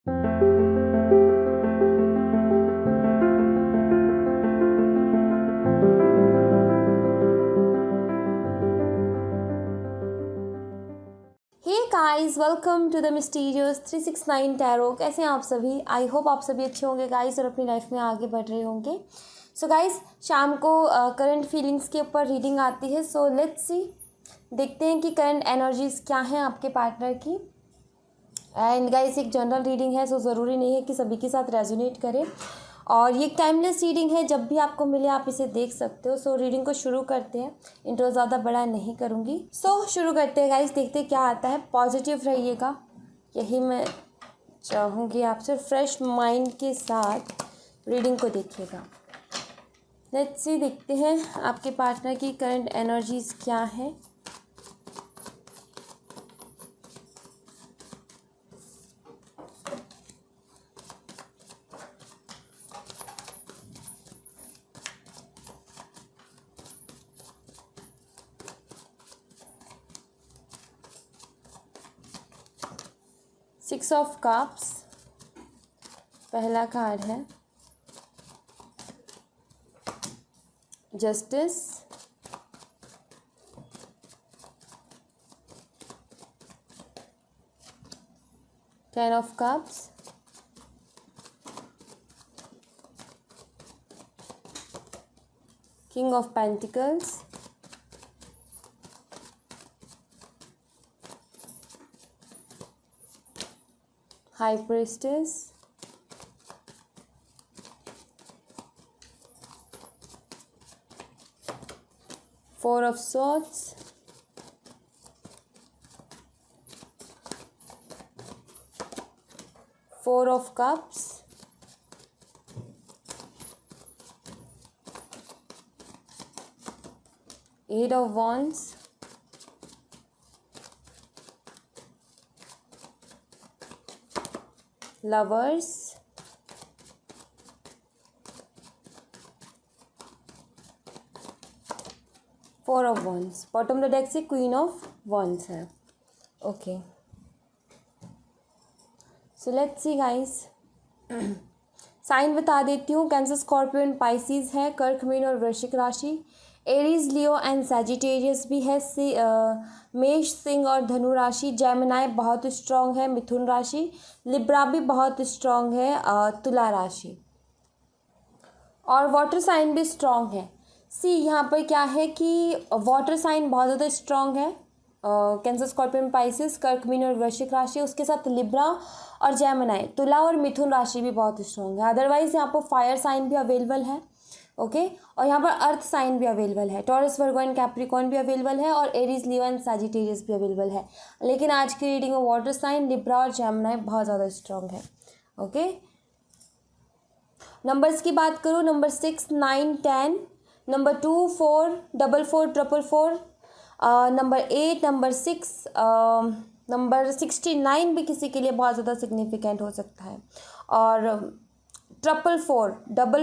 Guys welcome to the mysterious 369 tarot. कैसे हैं आप सभी? आई होप आप सभी अच्छे होंगे गाइस और अपनी लाइफ में आगे बढ़ रहे होंगे। सो गाइस, शाम को करंट फीलिंग्स के ऊपर रीडिंग आती है। सो लेट्स सी, देखते हैं कि करंट एनर्जीज क्या हैं आपके पार्टनर की। एंड गाइस, एक जनरल रीडिंग है, सो ज़रूरी नहीं है कि सभी के साथ रेजोनेट करे, और ये टाइमलेस रीडिंग है, जब भी आपको मिले आप इसे देख सकते हो। सो रीडिंग को शुरू करते हैं। इंट्रो ज़्यादा बड़ा नहीं करूँगी। सो शुरू करते हैं गाइस, देखते हैं क्या आता है। पॉजिटिव रहिएगा, यही मैं चाहूँगी आपसे। फ्रेश माइंड के साथ रीडिंग को देखिएगा। लेट्स सी, देखते हैं आपके पार्टनर की करंट एनर्जीज क्या है। सिक्स ऑफ कप्स पहला कार्ड है। Justice, ten of cups, king of pentacles, high priestess, four of swords, four of cups, eight of wands, lovers, four of wands। Bottom of the deck से queen of wands है। Okay, so let's see guys. Sign बता देती हूँ। Cancer, Scorpio and Pisces है। कर्क, mean और वृश्चिक राशि। एरीज, लियो एंड सैजिटेरियस भी है। मेष, सिंह और धनु राशि। जेमिनाई बहुत स्ट्रॉन्ग है। मिथुन राशि। लिब्रा भी बहुत स्ट्रॉन्ग है। तुला राशि। और वाटर साइन भी स्ट्रॉन्ग है। यहाँ पर क्या है कि वाटर साइन बहुत ज़्यादा स्ट्रॉन्ग है। कैंसर, स्कॉर्पियो, पाइसिस, कर्क, मीन और वृश्चिक राशि। उसके साथ लिब्रा और जेमिनाई, तुला और मिथुन राशि भी बहुत स्ट्रॉन्ग है। अदरवाइज यहाँ पर फायर साइन भी अवेलेबल है। ओके, और यहाँ पर अर्थ साइन भी अवेलेबल है। टॉरस, वर्गो एंड कैप्रिकॉर्न भी अवेलेबल है, और एरीज, लियो एंड सैजिटेरियस भी अवेलेबल है। लेकिन आज की रीडिंग में वाटर साइन, लिब्रा और जेमिनाई बहुत ज़्यादा स्ट्रॉन्ग है। ओके, नंबर्स की बात करूँ, number 6, 9, 10, number 2, 4, 4, 4, 4, 4, number 8, number 6, number 69 भी किसी के लिए बहुत ज़्यादा सिग्निफिकेंट हो सकता है। और 4, 4,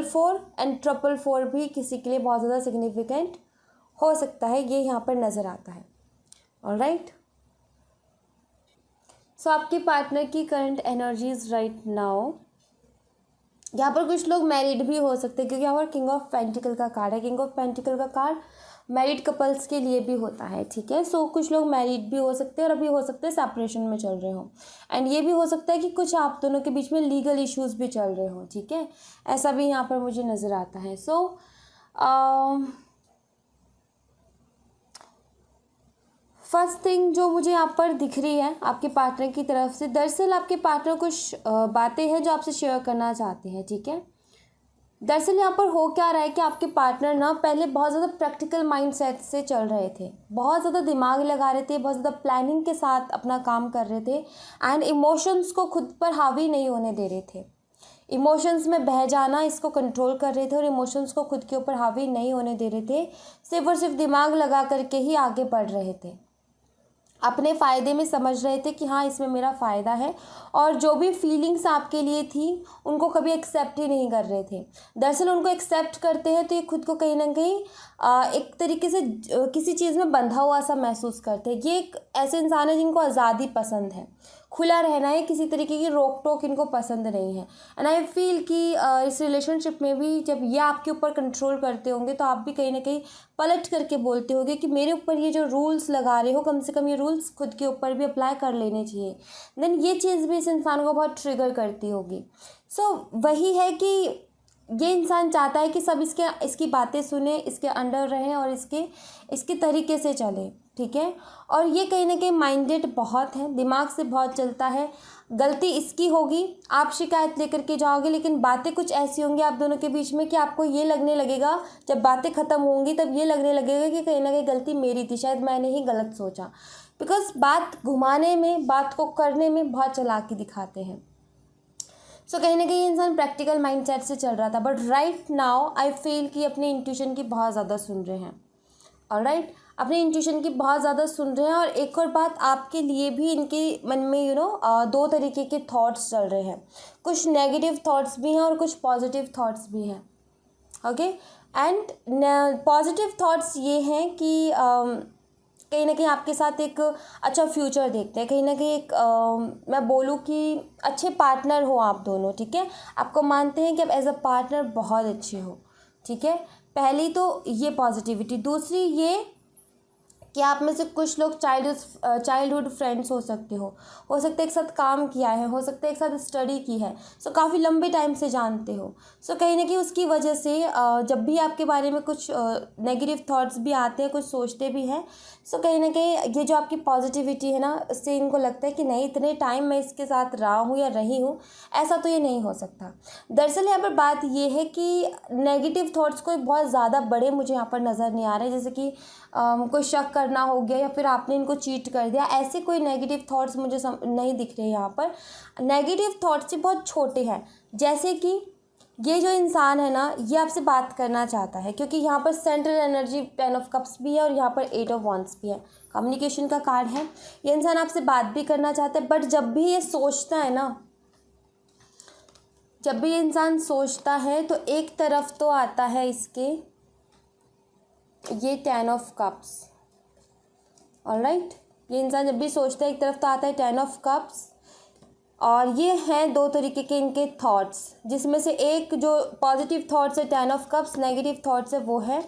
4 एंड 4, 4 भी किसी के लिए बहुत ज़्यादा सिग्निफिकेंट हो सकता है। ये यहाँ पर नज़र आता है। ऑलराइट, सो आपके पार्टनर की करंट एनर्जीज राइट नाउ, यहाँ पर कुछ लोग मैरिड भी हो सकते हैं, क्योंकि यहाँ पर किंग ऑफ पेंटिकल का कार्ड है। किंग ऑफ पेंटिकल का कार्ड मैरिड कपल्स के लिए भी होता है। ठीक है, सो कुछ लोग मैरिड भी हो सकते हैं, और अभी हो सकते हैं सेपरेशन में चल रहे हों। एंड ये भी हो सकता है कि कुछ आप दोनों के बीच में लीगल इश्यूज भी चल रहे हों। ठीक है, ऐसा भी यहाँ पर मुझे नज़र आता है। सो फर्स्ट थिंग जो मुझे यहाँ पर दिख रही है आपके पार्टनर की तरफ से, दरअसल आपके पार्टनर कुछ बातें हैं जो आपसे शेयर करना चाहते हैं। ठीक है, दरअसल यहाँ पर हो क्या रहा है कि आपके पार्टनर ना पहले बहुत ज़्यादा प्रैक्टिकल माइंडसेट से चल रहे थे, बहुत ज़्यादा दिमाग लगा रहे थे, बहुत ज़्यादा प्लानिंग के साथ अपना काम कर रहे थे, एंड इमोशंस को खुद पर हावी नहीं होने दे रहे थे। इमोशंस में बह जाना, इसको कंट्रोल कर रहे थे, और इमोशंस को खुद के ऊपर हावी नहीं होने दे रहे थे। सिर्फ और सिर्फ दिमाग लगा करके ही आगे बढ़ रहे थे। अपने फ़ायदे में समझ रहे थे कि हाँ, इसमें मेरा फ़ायदा है, और जो भी फीलिंग्स आपके लिए थी उनको कभी एक्सेप्ट ही नहीं कर रहे थे। दरअसल उनको एक्सेप्ट करते हैं तो ये खुद को कहीं ना कहीं एक तरीके से किसी चीज़ में बंधा हुआ सा महसूस करते हैं। ये एक ऐसे इंसान है जिनको आज़ादी पसंद है, खुला रहना है, किसी तरीके की रोक टोक इनको पसंद नहीं है। एंड आई फील कि इस रिलेशनशिप में भी जब ये आपके ऊपर कंट्रोल करते होंगे तो आप भी कहीं ना कहीं पलट करके बोलते होगे कि मेरे ऊपर ये जो रूल्स लगा रहे हो, कम से कम ये रूल्स खुद के ऊपर भी अप्लाई कर लेने चाहिए। देन ये चीज़ भी इस इंसान को बहुत ट्रिगर करती होगी। सो वही है कि ये इंसान चाहता है कि सब इसकी बातें सुने, इसके अंडर रहें और इसके तरीके से चले, ठीक है। और ये कहीं ना कहीं माइंडेड बहुत है, दिमाग से बहुत चलता है। गलती इसकी होगी, आप शिकायत लेकर के जाओगे, लेकिन बातें कुछ ऐसी होंगी आप दोनों के बीच में कि आपको ये लगने लगेगा, जब बातें ख़त्म होंगी तब ये लगने लगेगा कि कहीं ना कहीं गलती मेरी थी, शायद मैंने ही गलत सोचा। बिकॉज बात घुमाने में, बात को करने में बहुत चालाकी दिखाते हैं। सो कहीं ना कहीं इंसान प्रैक्टिकल माइंडसेट से चल रहा था, but right now I feel कि अपने इंट्यूशन की बहुत ज़्यादा सुन रहे हैं। ऑलराइट, अपने इंट्यूशन की बहुत ज़्यादा सुन रहे हैं। और एक और बात, आपके लिए भी इनके मन में दो तरीके के थॉट्स चल रहे हैं। कुछ नेगेटिव थॉट्स भी हैं और कुछ पॉजिटिव थॉट्स भी हैं। ओके, एंड पॉजिटिव थॉट्स ये हैं कि कहीं ना कहीं आपके साथ एक अच्छा फ्यूचर देखते हैं, कहीं ना कहीं एक मैं बोलूँ कि अच्छे पार्टनर हो आप दोनों, ठीक है। आपको मानते हैं कि आप एज अ पार्टनर बहुत अच्छे हो, ठीक है। पहली तो ये पॉजिटिविटी। दूसरी ये कि आप में से कुछ लोग चाइल्डहुड फ्रेंड्स हो सकते सकते एक साथ काम किया है, हो सकता है एक साथ स्टडी की है, सो काफ़ी लंबे टाइम से जानते हो। सो कहीं ना कहीं उसकी वजह से जब भी आपके बारे में कुछ नेगेटिव थॉट्स भी आते हैं, कुछ सोचते भी हैं, सो कहीं ना कहीं ये जो आपकी पॉजिटिविटी है ना, इससे इनको लगता है कि नहीं, इतने टाइम मैं इसके साथ रहा हूँ या रही हूँ, ऐसा तो ये नहीं हो सकता। दरअसल यहाँ पर बात ये है कि नेगेटिव थॉट्स कोई बहुत ज़्यादा बड़े मुझे यहाँ पर नज़र नहीं आ रहे, जैसे कि कोई शक करना हो गया या फिर आपने इनको चीट कर दिया, ऐसे कोई नेगेटिव थॉट्स मुझे नहीं दिख रहे यहाँ पर। नेगेटिव थॉट्स ही बहुत छोटे हैं, जैसे कि ये जो इंसान है ना, ये आपसे बात करना चाहता है, क्योंकि यहाँ पर सेंट्रल एनर्जी 10 ऑफ कप्स भी है और यहाँ पर 8 ऑफ वंस भी है, कम्युनिकेशन का कार्ड है। ये इंसान आपसे बात भी करना चाहता है, बट जब भी ये सोचता है ना, जब भी ये इंसान सोचता है तो एक तरफ तो आता है इसके ये 10 ऑफ कप्स। ऑलराइट, ये इंसान जब भी सोचता है एक तरफ तो आता है 10 ऑफ कप्स। और ये हैं दो तरीके के इनके थॉट्स, जिसमें से एक जो पॉजिटिव थॉट्स है 10 ऑफ कप्स, नेगेटिव थॉट्स है वो है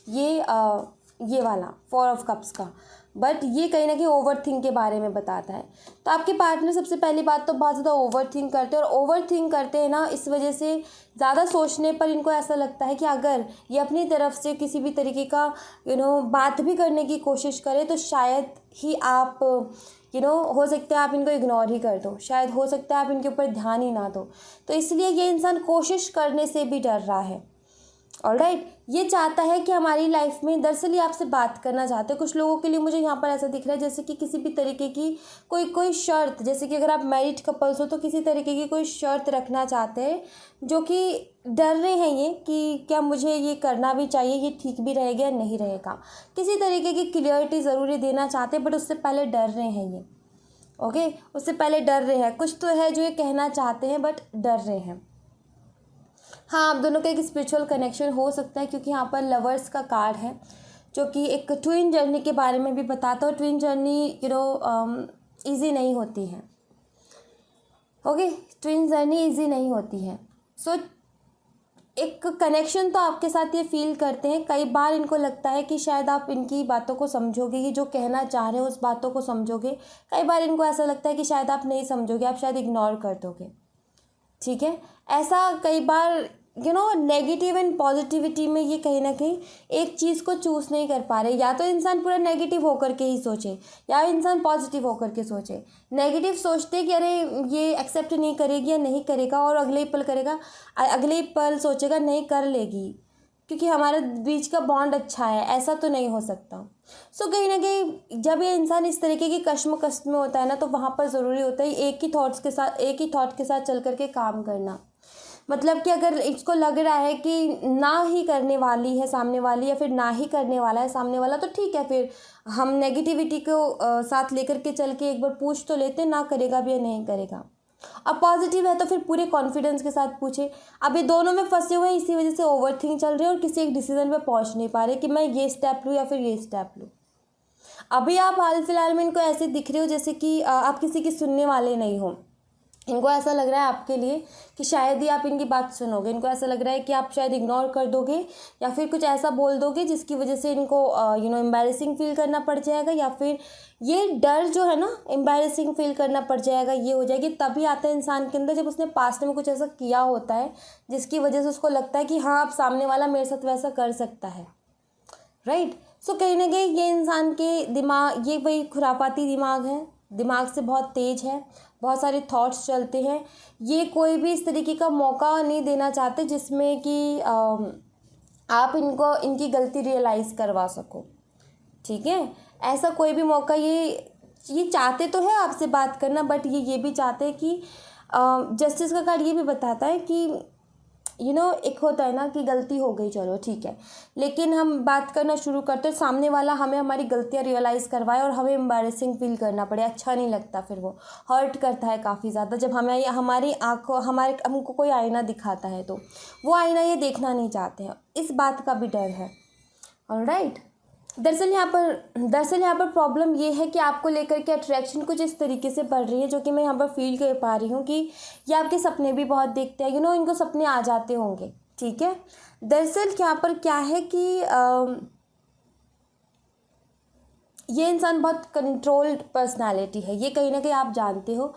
ये वाला 4 ऑफ कप्स का। बट ये कहीं ना कहीं ओवर थिंक के बारे में बताता है। तो आपके पार्टनर सबसे पहली बात तो बहुत ज़्यादा ओवर थिंक करते हैं, और ओवर थिंक करते हैं ना, इस वजह से ज़्यादा सोचने पर इनको ऐसा लगता है कि अगर ये अपनी तरफ से किसी भी तरीके का बात भी करने की कोशिश करे तो शायद ही आप हो सकता है आप इनको इग्नोर ही कर दो, शायद हो सकता है आप इनके ऊपर ध्यान ही ना दो। तो इसलिए ये इंसान कोशिश करने से भी डर रहा है। ऑलराइट, ये चाहता है कि हमारी लाइफ में, दरअसल ये आपसे बात करना चाहते हैं। कुछ लोगों के लिए मुझे यहाँ पर ऐसा दिख रहा है जैसे कि किसी भी तरीके की कोई शर्त, जैसे कि अगर आप मैरिड कपल्स हो तो किसी तरीके की कोई शर्त रखना चाहते हैं, जो कि डर रहे हैं ये कि क्या मुझे ये करना भी चाहिए, ये ठीक भी रहेगा या नहीं रहेगा। किसी तरीके की क्लियरिटी ज़रूरी देना चाहते हैं, बट उससे पहले डर रहे हैं ये। ओके, उससे पहले डर रहे हैं। कुछ तो है जो ये कहना चाहते हैं बट डर रहे हैं। हाँ, आप दोनों का एक स्पिरिचुअल कनेक्शन हो सकता है, क्योंकि यहाँ पर लवर्स का कार्ड है, जो कि एक ट्विन जर्नी के बारे में भी बताता है। ट्विन जर्नी ईजी नहीं होती है। ओके, ट्विन जर्नी ईजी नहीं होती है। सो एक कनेक्शन तो आपके साथ ये फील करते हैं। कई बार इनको लगता है कि शायद आप इनकी बातों को समझोगे, ये जो कहना चाह रहे हो उस बातों को समझोगे। कई बार इनको ऐसा लगता है कि शायद आप नहीं समझोगे, आप शायद इग्नोर कर दोगे, ठीक है। ऐसा कई बार नेगेटिव एंड पॉजिटिविटी में ये कहीं ना कहीं एक चीज़ को चूज़ नहीं कर पा रहे। या तो इंसान पूरा नेगेटिव होकर के ही सोचे, या इंसान पॉजिटिव होकर के सोचे। नेगेटिव सोचते कि अरे ये एक्सेप्ट नहीं करेगी या नहीं करेगा, और अगले ही पल करेगा, अगले ही पल सोचेगा नहीं कर लेगी क्योंकि हमारे बीच का बॉन्ड अच्छा है। ऐसा तो नहीं हो सकता। सो कहीं ना कहीं जब ये इंसान इस तरीके की कश्मकश में होता है ना, तो वहाँ पर ज़रूरी होता है एक ही थॉट के साथ चल करके काम करना। मतलब कि अगर इसको लग रहा है कि ना ही करने वाली है सामने वाली, या फिर ना ही करने वाला है सामने वाला, तो ठीक है, फिर हम नेगेटिविटी को साथ लेकर के चल के एक बार पूछ तो लेते ना करेगा भी या नहीं करेगा। अब पॉजिटिव है तो फिर पूरे कॉन्फिडेंस के साथ पूछे। अब ये दोनों में फंसे हुए हैं, इसी वजह से ओवर थिंक चल रहे हैं और किसी एक डिसीजन पे पहुंच नहीं पा रहे कि मैं ये स्टेप लूँ या फिर ये स्टेप लूँ। अभी आप हाल फिलहाल में इनको ऐसे दिख रहे हो जैसे कि आप किसी की सुनने वाले नहीं हो। इनको ऐसा लग रहा है आपके लिए कि शायद ही आप इनकी बात सुनोगे। इनको ऐसा लग रहा है कि आप शायद इग्नोर कर दोगे या फिर कुछ ऐसा बोल दोगे जिसकी वजह से इनको एम्बैरेसिंग फील करना पड़ जाएगा, या फिर ये डर जो है ना, एम्बैरेसिंग फील करना पड़ जाएगा, ये हो जाएगी। तभी आता है इंसान के अंदर जब उसने पास्ट में कुछ ऐसा किया होता है जिसकी वजह से उसको लगता है कि हाँ, अब सामने वाला मेरे साथ वैसा कर सकता है, राइट। सो कहीं ना कहीं ये इंसान के दिमाग, ये वही खुरापाती दिमाग है, दिमाग से बहुत तेज है, बहुत सारे थॉट्स चलते हैं। ये कोई भी इस तरीके का मौका नहीं देना चाहते जिसमें कि आप इनको इनकी गलती रियलाइज़ करवा सको, ठीक है। ऐसा कोई भी मौका ये चाहते तो है आपसे बात करना, बट ये भी चाहते हैं कि जस्टिस का कार्ड ये भी बताता है कि एक होता है ना कि गलती हो गई, चलो ठीक है, लेकिन हम बात करना शुरू करते हैं, सामने वाला हमें हमारी गलतियां रियलाइज़ करवाए और हमें एम्बैरेसिंग फील करना पड़े। अच्छा नहीं लगता, फिर वो हर्ट करता है काफ़ी ज़्यादा। जब हमें हमारी आँखों हमको कोई आईना दिखाता है तो वो आईना ये देखना नहीं चाहते हैं, इस बात का भी डर है। ऑलराइट, दरअसल यहाँ पर प्रॉब्लम ये है कि आपको लेकर के अट्रैक्शन कुछ इस तरीके से बढ़ रही है, जो कि मैं यहाँ पर फील कर पा रही हूँ कि ये आपके सपने भी बहुत देखते हैं, इनको सपने आ जाते होंगे, ठीक है। दरअसल यहाँ पर क्या है कि ये इंसान बहुत कंट्रोल्ड पर्सनालिटी है। ये कहीं ना कहीं आप जानते हो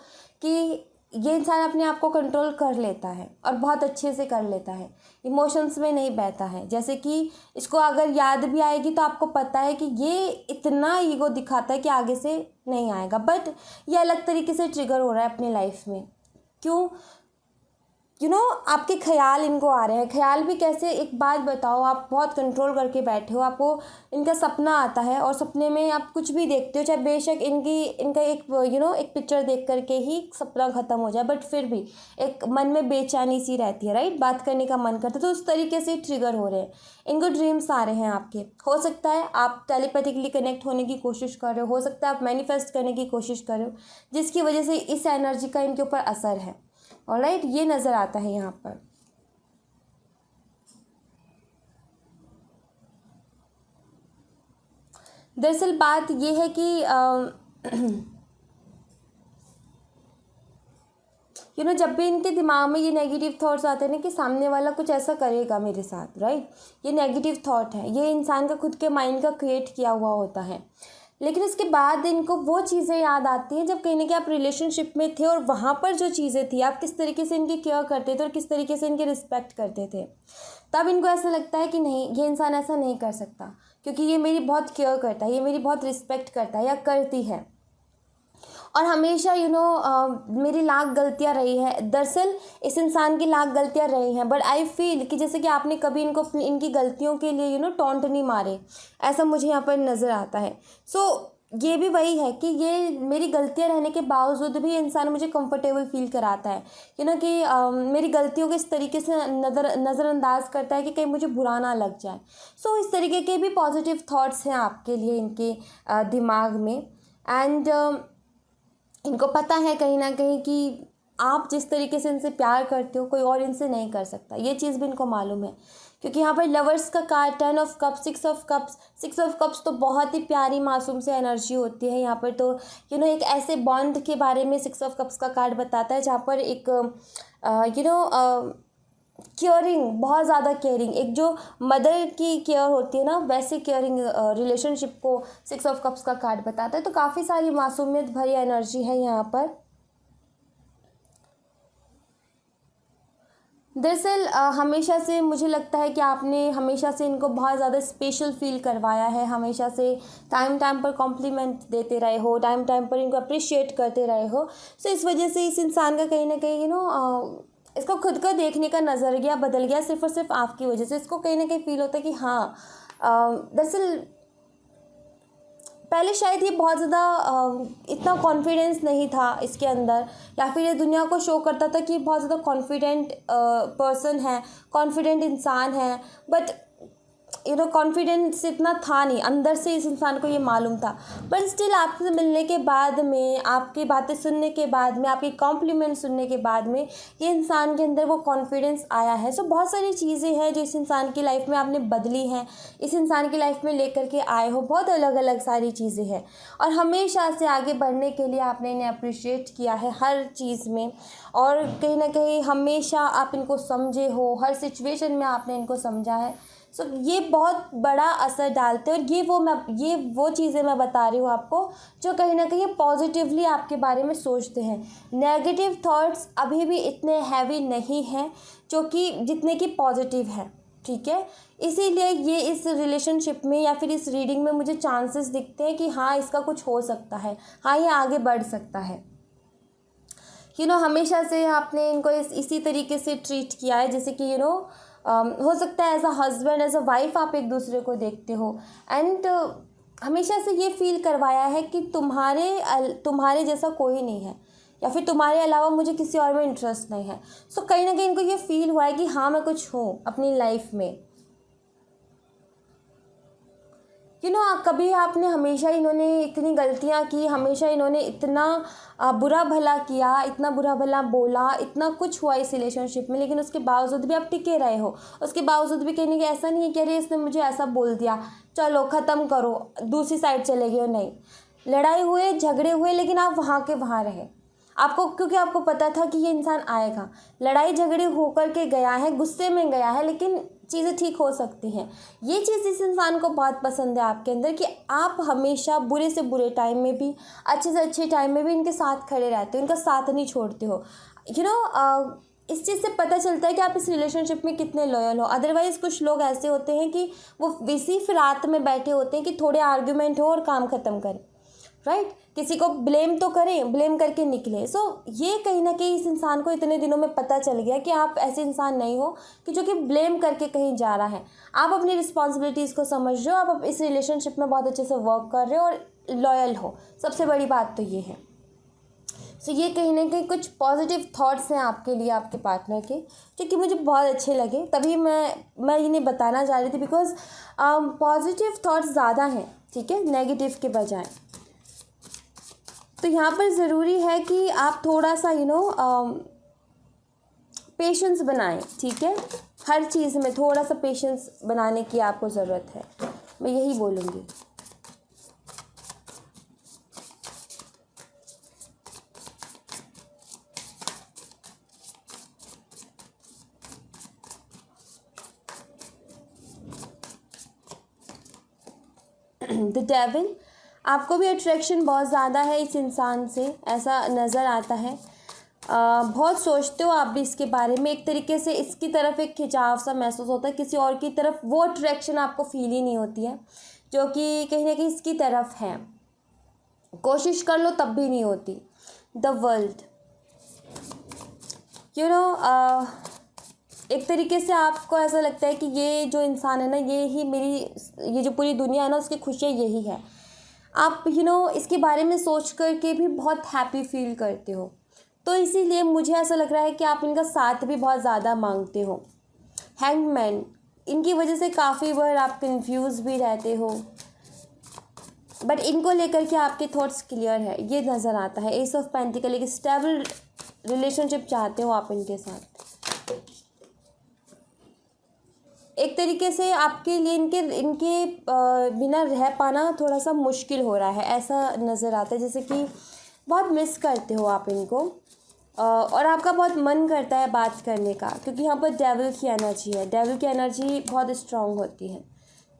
कि ये इंसान अपने आप को कंट्रोल कर लेता है और बहुत अच्छे से कर लेता है, इमोशंस में नहीं बहता है। जैसे कि इसको अगर याद भी आएगी तो आपको पता है कि ये इतना ईगो दिखाता है कि आगे से नहीं आएगा, बट ये अलग तरीके से ट्रिगर हो रहा है अपनी लाइफ में। क्यों? आपके ख्याल इनको आ रहे हैं। ख्याल भी कैसे, एक बात बताओ, आप बहुत कंट्रोल करके बैठे हो, आपको इनका सपना आता है और सपने में आप कुछ भी देखते हो, चाहे बेशक इनका एक एक पिक्चर देख करके ही सपना ख़त्म हो जाए, बट फिर भी एक मन में बेचैनी सी रहती है, राइट। बात करने का मन करता है, तो उस तरीके से ट्रिगर हो रहे हैं, इनको ड्रीम्स आ रहे हैं आपके। हो सकता है आप टेलीपैथिकली कनेक्ट होने की कोशिश कर रहे हो सकता है आप मैनिफेस्ट करने की कोशिश कर रहे हो, जिसकी वजह से इस एनर्जी का इनके ऊपर असर है। ऑलराइट, ये नज़र आता है यहाँ पर। दरअसल बात ये है कि जब भी इनके दिमाग में ये नेगेटिव थॉट्स आते हैं ना कि सामने वाला कुछ ऐसा करेगा मेरे साथ, राइट, ये नेगेटिव थॉट है, ये इंसान का खुद के माइंड का क्रिएट किया हुआ होता है। लेकिन उसके बाद इनको वो चीज़ें याद आती हैं जब कहीं ना कहीं आप रिलेशनशिप में थे और वहाँ पर जो चीज़ें थी, आप किस तरीके से इनकी केयर करते थे और किस तरीके से इनकी रिस्पेक्ट करते थे। तब इनको ऐसा लगता है कि नहीं, ये इंसान ऐसा नहीं कर सकता क्योंकि ये मेरी बहुत केयर करता है, ये मेरी बहुत रिस्पेक्ट करता है या करती है, और हमेशा मेरी लाख गलतियाँ रही है। दरअसल इस इंसान की लाख गलतियाँ रही हैं, बट आई फील कि जैसे कि आपने कभी इनकी गलतियों के लिए टॉन्ट नहीं मारे, ऐसा मुझे यहाँ पर नज़र आता है। सो ये भी वही है कि ये मेरी गलतियाँ रहने के बावजूद भी इंसान मुझे कंफर्टेबल फील कराता है, कि मेरी गलतियों को इस तरीके से नज़रअंदाज करता है कि कहीं मुझे बुरा ना लग जाए। सो इस तरीके के भी पॉजिटिव थॉट्स हैं आपके लिए इनके दिमाग में। एंड इनको पता है कहीं ना कहीं कि आप जिस तरीके से इनसे प्यार करते हो कोई और इनसे नहीं कर सकता, ये चीज़ भी इनको मालूम है। क्योंकि यहाँ पर लवर्स का card, 10 of cups, 6 of cups, 6 of cups तो बहुत ही प्यारी मासूम से एनर्जी होती है। यहाँ पर तो एक ऐसे बॉन्ड के बारे में 6 ऑफ कप्स का कार्ड बताता है जहाँ पर एक केयरिंग, बहुत ज़्यादा केयरिंग, एक जो मदर की केयर होती है ना, वैसे केयरिंग रिलेशनशिप को 6 ऑफ कप्स का कार्ड बताता है। तो काफ़ी सारी मासूमियत भरी एनर्जी है यहाँ पर। दरअसल हमेशा से मुझे लगता है कि आपने हमेशा से इनको बहुत ज़्यादा स्पेशल फील करवाया है, हमेशा से टाइम टाइम पर कॉम्प्लीमेंट देते रहे हो, टाइम टाइम पर इनको अप्रिशिएट करते रहे हो। सो इस वजह से इस इंसान का कहीं ना कहीं इसको खुद का देखने का नज़रिया बदल गया, सिर्फ और सिर्फ आपकी वजह से। इसको कहीं ना कहीं फील होता है कि हाँ, दरअसल पहले शायद ये बहुत ज़्यादा इतना कॉन्फिडेंस नहीं था इसके अंदर, या फिर ये दुनिया को शो करता था कि बहुत ज़्यादा कॉन्फिडेंट पर्सन है, कॉन्फिडेंट इंसान है, बट कॉन्फिडेंस इतना था नहीं, अंदर से इस इंसान को ये मालूम था, बट स्टिल आपसे मिलने के बाद में, आपकी बातें सुनने के बाद में, आपकी कॉम्प्लीमेंट सुनने के बाद में ये इंसान के अंदर वो कॉन्फिडेंस आया है। सो बहुत सारी चीज़ें हैं जो इस इंसान की लाइफ में आपने बदली हैं, इस इंसान की लाइफ में लेकर के आए हो, बहुत अलग अलग सारी चीज़ें हैं। और हमेशा से आगे बढ़ने के लिए आपने इन्हें अप्रिशिएट किया है हर चीज़ में, और कहीं ना कहीं हमेशा आप इनको समझे हो, हर सिचुएशन में आपने इनको समझा है। सो ये बहुत बड़ा असर डालते हैं, और ये वो चीज़ें मैं बता रही हूँ आपको जो कहीं ना कहीं पॉजिटिवली आपके बारे में सोचते हैं। नेगेटिव थॉट्स अभी भी इतने हैवी नहीं हैं जो कि जितने कि पॉजिटिव है, ठीक है। इसीलिए ये इस रिलेशनशिप में या फिर इस रीडिंग में मुझे चांसेस दिखते हैं कि हाँ इसका कुछ हो सकता है, हाँ ये आगे बढ़ सकता है। हमेशा से आपने इनको इसी तरीके से ट्रीट किया है, जैसे कि हो सकता है as a husband, as a wife आप एक दूसरे को देखते हो, एंड हमेशा से ये फील करवाया है कि तुम्हारे जैसा कोई नहीं है, या फिर तुम्हारे अलावा मुझे किसी और में इंटरेस्ट नहीं है। सो कहीं ना कहीं इनको ये फील हुआ है कि हाँ मैं कुछ हूँ अपनी लाइफ में। कभी आपने हमेशा इन्होंने इतनी गलतियाँ की, हमेशा इन्होंने इतना बुरा भला किया, इतना बुरा भला बोला, इतना कुछ हुआ इस रिलेशनशिप में, लेकिन उसके बावजूद भी आप टिके रहे हो। उसके बावजूद भी कहने कि ऐसा नहीं है कि अरे इसने मुझे ऐसा बोल दिया, चलो ख़त्म करो, दूसरी साइड चले गए। नहीं, लड़ाई हुए, झगड़े हुए, लेकिन आप वहाँ के वहाँ रहे, क्योंकि आपको पता था कि ये इंसान आएगा। लड़ाई झगड़े होकर के गया है, गुस्से में गया है, लेकिन चीज़ें ठीक हो सकती हैं। ये चीज़ इस इंसान को बहुत पसंद है आपके अंदर, कि आप हमेशा बुरे से बुरे टाइम में भी, अच्छे से अच्छे टाइम में भी इनके साथ खड़े रहते हो, इनका साथ नहीं छोड़ते हो। इस चीज़ से पता चलता है कि आप इस रिलेशनशिप में कितने लॉयल हो। अदरवाइज़ कुछ लोग ऐसे होते हैं कि वो सिर्फ रात में बैठे होते हैं कि थोड़े आर्ग्यूमेंट हो और काम ख़त्म करें, राइट। किसी को ब्लेम तो करें, ब्लेम करके निकले। सो ये कहीं ना कहीं इस इंसान को इतने दिनों में पता चल गया कि आप ऐसे इंसान नहीं हो कि जो कि ब्लेम करके कहीं जा रहा है। आप अपनी रिस्पॉन्सिबिलिटीज़ को समझ रहे हो, आप इस रिलेशनशिप में बहुत अच्छे से वर्क कर रहे हो और लॉयल हो। सबसे बड़ी बात तो ये है। सो ये कहीं ना कहीं कुछ पॉजिटिव थॉट्स हैं आपके लिए, आपके पार्टनर के, जो कि मुझे बहुत अच्छे लगे, तभी मैं इन्हें बताना चाह रही थी, बिकॉज पॉजिटिव थॉट्स ज़्यादा हैं, ठीक है, नेगेटिव के बजाय। तो यहाँ पर ज़रूरी है कि आप थोड़ा सा पेशेंस बनाएं, ठीक है। हर चीज़ में थोड़ा सा पेशेंस बनाने की आपको ज़रूरत है, मैं यही बोलूँगी। द डेविल, आपको भी अट्रैक्शन बहुत ज़्यादा है इस इंसान से, ऐसा नज़र आता है। बहुत सोचते हो आप भी इसके बारे में, एक तरीके से इसकी तरफ एक खिंचाव सा महसूस होता है, किसी और की तरफ वो अट्रैक्शन आपको फील ही नहीं होती है जो कि कहीं ना कहीं इसकी तरफ है। कोशिश कर लो तब भी नहीं होती। द वर्ल्ड, एक तरीके से आपको ऐसा लगता है कि ये जो इंसान है ना, ये जो पूरी दुनिया है ना, उसकी खुशियाँ यही है। आप इसके बारे में सोच कर के भी बहुत हैप्पी फील करते हो, तो इसीलिए मुझे ऐसा लग रहा है कि आप इनका साथ भी बहुत ज़्यादा मांगते हो। हैंगमैन, इनकी वजह से काफ़ी बार आप कंफ्यूज भी रहते हो, बट इनको लेकर के आपके थॉट्स क्लियर है, ये नज़र आता है। एस ऑफ पेंटिकल, एक स्टेबल रिलेशनशिप चाहते हो आप इनके साथ। एक तरीके से आपके लिए इनके बिना रह पाना थोड़ा सा मुश्किल हो रहा है, ऐसा नज़र आता है, जैसे कि बहुत मिस करते हो आप इनको, और आपका बहुत मन करता है बात करने का, क्योंकि यहाँ पर डेविल की एनर्जी है। डेविल की एनर्जी बहुत स्ट्रांग होती है।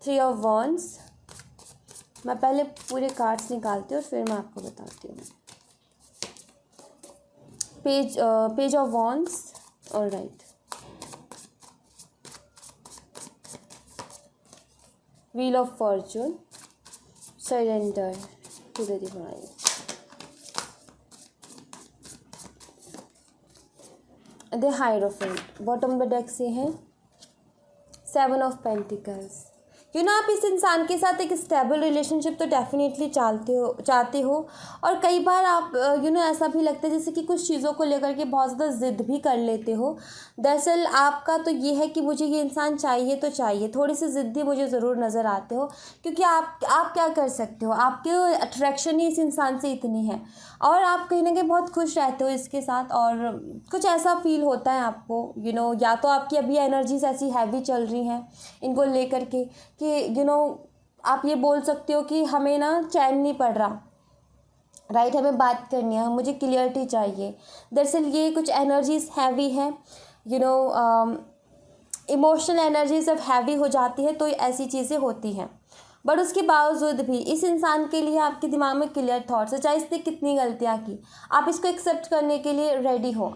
3 ऑफ वॉन्ड्स, मैं पहले पूरे कार्ड्स निकालती हूँ और फिर मैं आपको बताती हूँ। Page of wands, alright. Wheel of Fortune, surrender to the divine. The Hierophant, bottom the deck से है 7 of Pentacles। आप इस इंसान के साथ एक स्टेबल रिलेशनशिप तो डेफिनेटली चाहते हो। और कई बार आप ऐसा भी लगता है जैसे कि कुछ चीज़ों को लेकर के बहुत ज़्यादा ज़िद भी कर लेते हो। दरअसल आपका तो ये है कि मुझे ये इंसान चाहिए तो चाहिए, थोड़ी सी ज़िद्दी मुझे ज़रूर नज़र आते हो, क्योंकि आप क्या कर सकते हो, आपके अट्रैक्शन ही इस इंसान से इतनी है और आप कहीं ना कहीं बहुत खुश रहते हो इसके साथ। और कुछ ऐसा फील होता है आपको, या तो आपकी अभी एनर्जीज ऐसी हैवी चल रही हैं इनको लेकर के कि आप ये बोल सकते हो कि हमें ना चैन नहीं पड़ रहा, राइट, हमें बात करनी है, मुझे क्लियरिटी चाहिए। दरअसल ये कुछ एनर्जीज हैवी है, इमोशनल एनर्जी जब हैवी हो जाती है तो ऐसी चीज़ें होती हैं। बट उसके बावजूद भी इस इंसान के लिए आपके दिमाग में क्लियर थॉट्स है, चाहे इसने कितनी गलतियाँ की, आप इसको एक्सेप्ट करने के लिए रेडी हो।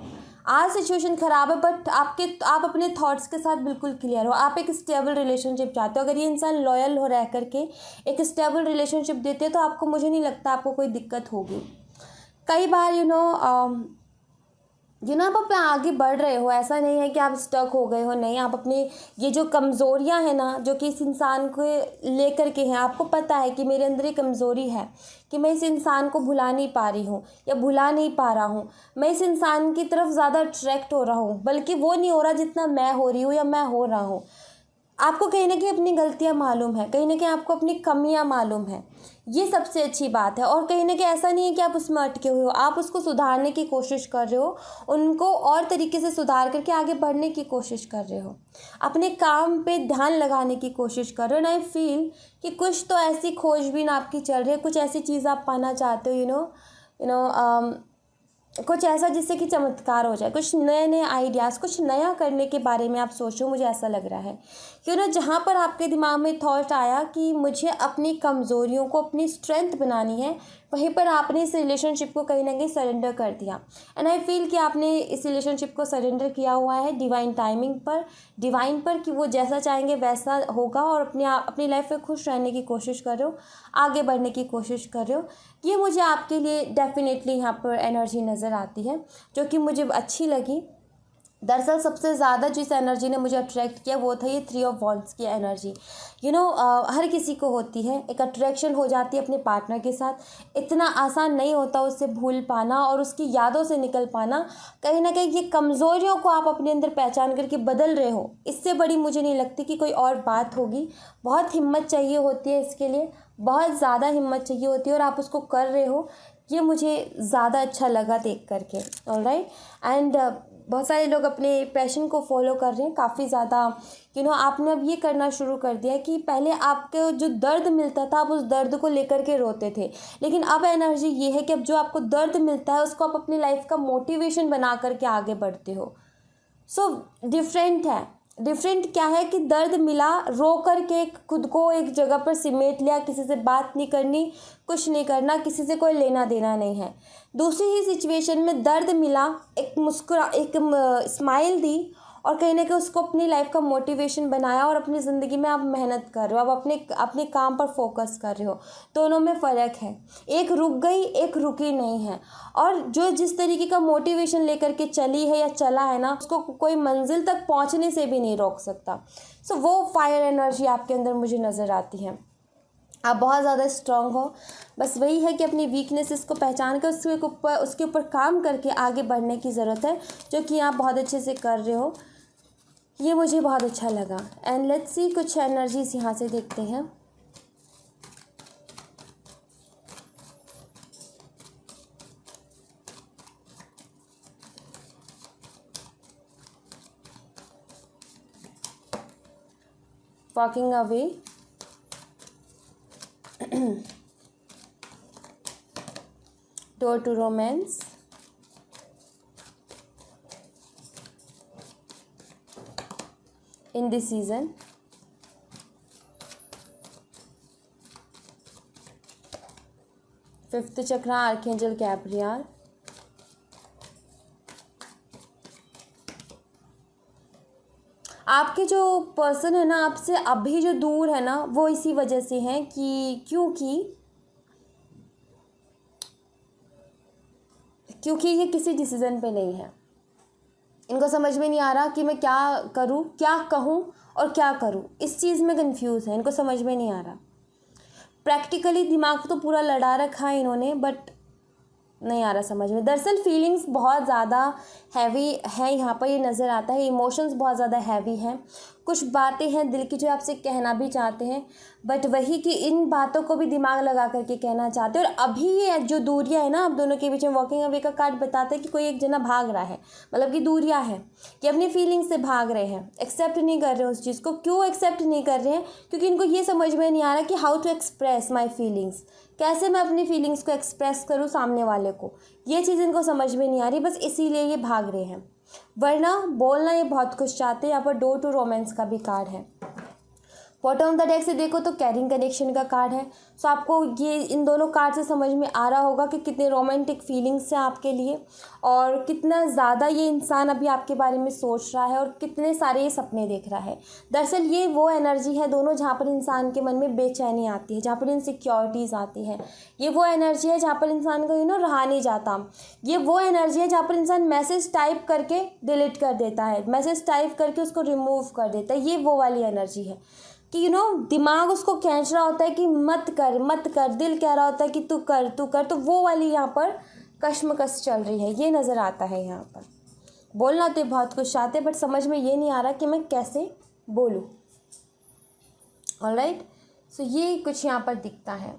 आज सिचुएशन ख़राब है बट आप अपने थॉट्स के साथ बिल्कुल क्लियर हो, आप एक स्टेबल रिलेशनशिप चाहते हो। अगर ये इंसान लॉयल हो रह करके एक स्टेबल रिलेशनशिप देते हैं तो आपको, मुझे नहीं लगता आपको कोई दिक्कत होगी। कई बार आप अपना आगे बढ़ रहे हो, ऐसा नहीं है कि आप स्टक हो गए हो, नहीं, आप अपनी ये जो कमज़ोरियां हैं ना, जो कि इस इंसान को लेकर के हैं, आपको पता है कि मेरे अंदर ये कमज़ोरी है कि मैं इस इंसान को भुला नहीं पा रही हूँ या भुला नहीं पा रहा हूँ, मैं इस इंसान की तरफ ज़्यादा अट्रैक्ट हो रहा हूँ, बल्कि वो नहीं हो रहा जितना मैं हो रही हूँ या मैं हो रहा हूँ। आपको कहीं ना कहीं अपनी गलतियाँ मालूम है, कहीं ना कहीं आपको अपनी कमियाँ मालूम है, ये सबसे अच्छी बात है। और कहीं ना कहीं ऐसा नहीं है कि आप उसमें अटके हुए हो, आप उसको सुधारने की कोशिश कर रहे हो, उनको और तरीके से सुधार करके आगे बढ़ने की कोशिश कर रहे हो, अपने काम पे ध्यान लगाने की कोशिश कर रहे हो। एंड आई फील कि कुछ तो ऐसी खोजबीन आपकी चल रही है, कुछ ऐसी चीज़ आप पाना चाहते हो, कुछ ऐसा जिससे कि चमत्कार हो जाए, कुछ नए नए आइडियाज़, कुछ नया करने के बारे में आप सोचो, मुझे ऐसा लग रहा है। जहाँ पर आपके दिमाग में थॉट आया कि मुझे अपनी कमज़ोरियों को अपनी स्ट्रेंथ बनानी है, वहीं पर आपने इस रिलेशनशिप को कहीं ना कहीं सरेंडर कर दिया। एंड आई फील कि आपने इस रिलेशनशिप को सरेंडर किया हुआ है डिवाइन टाइमिंग पर, डिवाइन पर, कि वो जैसा चाहेंगे वैसा होगा, और अपनी लाइफ में खुश रहने की कोशिश कर रहे हो, आगे बढ़ने की कोशिश कर रहे हो। ये मुझे आपके लिए डेफिनेटली यहाँ पर एनर्जी नज़र आती है, जो कि मुझे अच्छी लगी। दरअसल सबसे ज़्यादा जिस एनर्जी ने मुझे अट्रैक्ट किया वो था ये 3 ऑफ वॉन्ड्स की एनर्जी। हर किसी को होती है, एक अट्रैक्शन हो जाती है अपने पार्टनर के साथ। इतना आसान नहीं होता उससे भूल पाना और उसकी यादों से निकल पाना। कहीं ना कहीं ये कमज़ोरियों को आप अपने अंदर पहचान करके बदल रहे हो, इससे बड़ी मुझे नहीं लगती कि कोई और बात होगी। बहुत हिम्मत चाहिए होती है इसके लिए, बहुत ज़्यादा हिम्मत चाहिए होती है, और आप उसको कर रहे हो, ये मुझे ज़्यादा अच्छा लगा देख करके। ऑलराइट, एंड बहुत सारे लोग अपने पैशन को फॉलो कर रहे हैं काफ़ी ज़्यादा। आपने अब ये करना शुरू कर दिया कि पहले आपको जो दर्द मिलता था आप उस दर्द को लेकर के रोते थे, लेकिन अब एनर्जी ये है कि अब जो आपको दर्द मिलता है उसको आप अपनी लाइफ का मोटिवेशन बना करके आगे बढ़ते हो। सो डिफरेंट है। डिफरेंट क्या है कि दर्द मिला, रो करके खुद को एक जगह पर सिमेट लिया, किसी से बात नहीं करनी, कुछ नहीं करना, किसी से कोई लेना देना नहीं है। दूसरी ही सिचुएशन में दर्द मिला, एक स्माइल दी, और कहीं ना कहीं उसको अपनी लाइफ का मोटिवेशन बनाया, और अपनी ज़िंदगी में आप मेहनत कर रहे हो, आप अपने काम पर फोकस कर रहे हो। दोनों में फ़र्क है, एक रुक गई, एक रुकी नहीं है। और जो जिस तरीके का मोटिवेशन लेकर के चली है या चला है ना, उसको कोई मंजिल तक पहुंचने से भी नहीं रोक सकता। सो वो फायर एनर्जी आपके अंदर मुझे नज़र आती है। आप बहुत ज़्यादा स्ट्रांग हो, बस वही है कि अपनी वीकनेसेस को पहचान कर उसके ऊपर काम करके आगे बढ़ने की ज़रूरत है, जो कि आप बहुत अच्छे से कर रहे हो। ये मुझे बहुत अच्छा लगा। एंड लेट्स सी कुछ एनर्जीज यहाँ से देखते हैं। Walking away, door to romance, indecision, fifth chakra archangel Gabriel, आपके जो पर्सन है ना आपसे अभी जो दूर है ना, वो इसी वजह से हैं क्योंकि ये किसी डिसीजन पे नहीं है। इनको समझ में नहीं आ रहा कि मैं क्या करूँ, क्या कहूँ और क्या करूँ। इस चीज़ में कंफ्यूज है, इनको समझ में नहीं आ रहा। प्रैक्टिकली दिमाग तो पूरा लड़ा रखा है इन्होंने, बट नहीं आ रहा समझ में। दरअसल फीलिंग्स बहुत ज़्यादा हैवी है यहाँ पर, ये नज़र आता है। इमोशंस बहुत ज़्यादा हैवी हैं। कुछ बातें हैं दिल की जो आपसे कहना भी चाहते हैं, बट वही कि इन बातों को भी दिमाग लगा करके कहना चाहते हैं। और अभी ये जो दूरियां है ना आप दोनों के बीच में, वॉकिंग अवे का कार्ड बताता है कि कोई एक जना भाग रहा है, मतलब कि दूरियां हैं, कि अपनी फीलिंग्स से भाग रहे हैं, एक्सेप्ट नहीं कर रहे हैं उस चीज़ को। क्यों एक्सेप्ट नहीं कर रहे हैं? क्योंकि इनको ये समझ में नहीं आ रहा कि how to express my feelings, कैसे मैं अपनी फीलिंग्स को एक्सप्रेस करूँ सामने वाले को। ये चीज़ इनको समझ में नहीं आ रही, बस इसीलिए ये भाग रहे हैं। वरना बोलना ये बहुत कुछ चाहते हैं। यहाँ पर डोर टू रोमांस का भी कार्ड है। बॉटम ऑफ द डेक से देखो तो कैरिंग कनेक्शन का कार्ड है। सो आपको ये इन दोनों कार्ड से समझ में आ रहा होगा कि कितने रोमांटिक फीलिंग्स हैं आपके लिए, और कितना ज़्यादा ये इंसान अभी आपके बारे में सोच रहा है, और कितने सारे ये सपने देख रहा है। दरअसल ये वो एनर्जी है दोनों जहाँ पर इंसान के मन में बेचैनी आती है, जहाँ पर इनसिक्योरिटीज़ आती है। ये वो एनर्जी है जहाँ पर इंसान को रहा नहीं जाता। ये वो एनर्जी है जहाँ पर इंसान मैसेज टाइप करके डिलीट कर देता है, मैसेज टाइप करके उसको रिमूव कर देता है। ये वो वाली एनर्जी है कि दिमाग उसको खींच रहा होता है कि मत कर मत कर, दिल कह रहा होता है कि तू कर तू कर। तो वो वाली यहाँ पर कश्मकश चल रही है, ये नज़र आता है। यहाँ पर बोलना तो बहुत कुछ चाहते, बट समझ में ये नहीं आ रहा कि मैं कैसे बोलूँ। ऑलराइट, सो ये कुछ यहाँ पर दिखता है।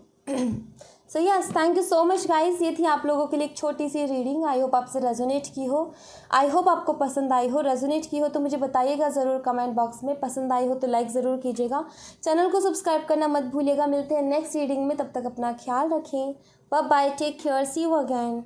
So yes, thank you so much guys. ये थी आप लोगों के लिए एक छोटी सी रीडिंग। आई होप आपसे रेजोनेट की हो, आई होप आपको पसंद आई हो। रेजोनेट की हो तो मुझे बताइएगा ज़रूर कमेंट बॉक्स में। पसंद आई हो तो लाइक ज़रूर कीजिएगा, चैनल को सब्सक्राइब करना मत भूलिएगा। मिलते हैं नेक्स्ट रीडिंग में, तब तक अपना ख्याल रखें। Bye bye, take care, see you again.